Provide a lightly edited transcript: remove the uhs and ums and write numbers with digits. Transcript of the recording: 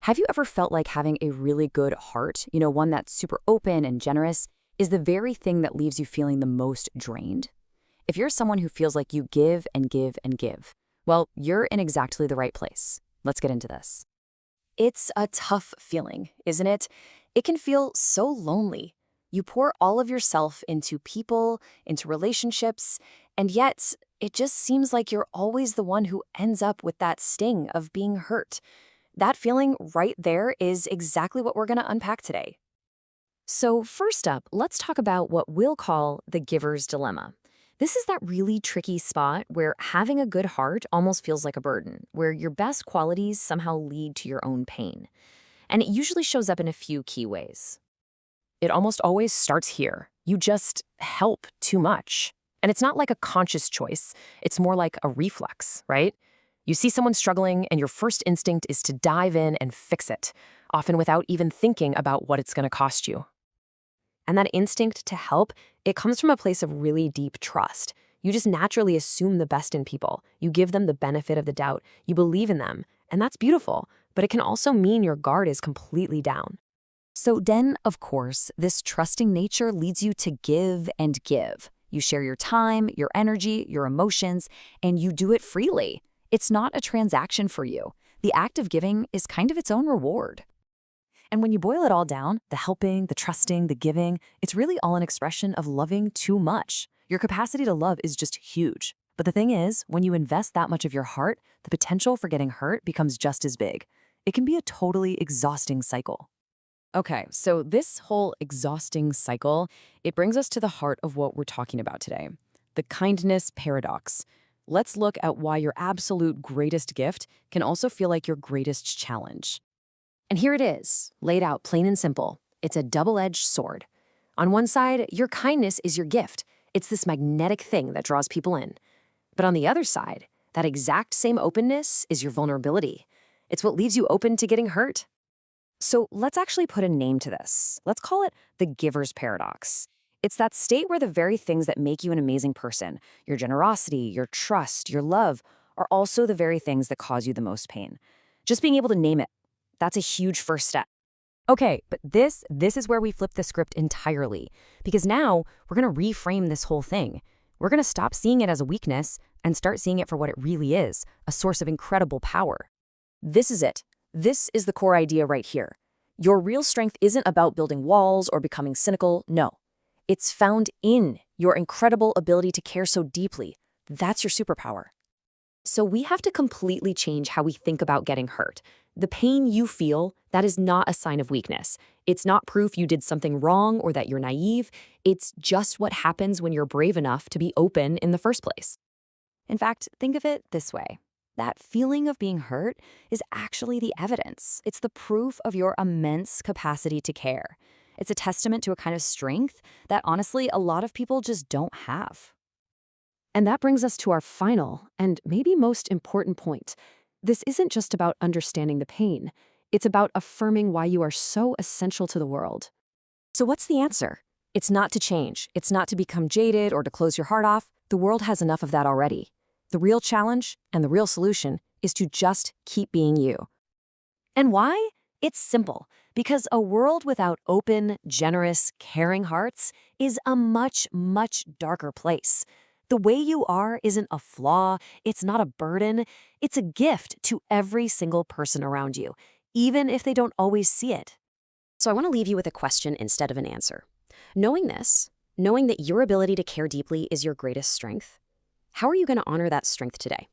Have you ever felt like having a really good heart, one that's super open and generous, is the very thing that leaves you feeling the most drained? If you're someone who feels like you give and give and give, well, you're in exactly the right place. Let's get into this. It's a tough feeling, isn't it? It can feel so lonely. You pour all of yourself into people, into relationships, and yet it just seems like you're always the one who ends up with that sting of being hurt. That feeling right there is exactly what we're going to unpack today. So first up, let's talk about what we'll call the giver's dilemma. This is that really tricky spot where having a good heart almost feels like a burden, where your best qualities somehow lead to your own pain. And it usually shows up in a few key ways. It almost always starts here. You just help too much. And it's not like a conscious choice. It's more like a reflex, right? You see someone struggling, and your first instinct is to dive in and fix it, often without even thinking about what it's going to cost you. And that instinct to help, it comes from a place of really deep trust. You just naturally assume the best in people. You give them the benefit of the doubt. You believe in them, and that's beautiful, but it can also mean your guard is completely down. So then, of course, this trusting nature leads you to give and give. You share your time, your energy, your emotions, and you do it freely. It's not a transaction for you. The act of giving is kind of its own reward. And when you boil it all down, the helping, the trusting, the giving, it's really all an expression of loving too much. Your capacity to love is just huge. But the thing is, when you invest that much of your heart, the potential for getting hurt becomes just as big. It can be a totally exhausting cycle. Okay, so this whole exhausting cycle, it brings us to the heart of what we're talking about today, the kindness paradox. Let's look at why your absolute greatest gift can also feel like your greatest challenge. And here it is, laid out plain and simple. It's a double-edged sword. On one side, your kindness is your gift. It's this magnetic thing that draws people in. But on the other side, that exact same openness is your vulnerability. It's what leaves you open to getting hurt. So let's actually put a name to this. Let's call it the giver's paradox. It's that state where the very things that make you an amazing person, your generosity, your trust, your love, are also the very things that cause you the most pain. Just being able to name it, that's a huge first step. Okay, but this is where we flip the script entirely, because now we're going to reframe this whole thing. We're going to stop seeing it as a weakness and start seeing it for what it really is, a source of incredible power. This is it. This is the core idea right here. Your real strength isn't about building walls or becoming cynical, no. It's found in your incredible ability to care so deeply. That's your superpower. So we have to completely change how we think about getting hurt. The pain you feel, that is not a sign of weakness. It's not proof you did something wrong or that you're naive. It's just what happens when you're brave enough to be open in the first place. In fact, think of it this way. That feeling of being hurt is actually the evidence. It's the proof of your immense capacity to care. It's a testament to a kind of strength that honestly a lot of people just don't have. And that brings us to our final and maybe most important point. This isn't just about understanding the pain. It's about affirming why you are so essential to the world. So what's the answer? It's not to change. It's not to become jaded or to close your heart off. The world has enough of that already. The real challenge and the real solution is to just keep being you. And why? It's simple. Because a world without open, generous, caring hearts is a much, much darker place. The way you are isn't a flaw, it's not a burden, it's a gift to every single person around you, even if they don't always see it. So I want to leave you with a question instead of an answer. Knowing this, knowing that your ability to care deeply is your greatest strength, how are you going to honor that strength today?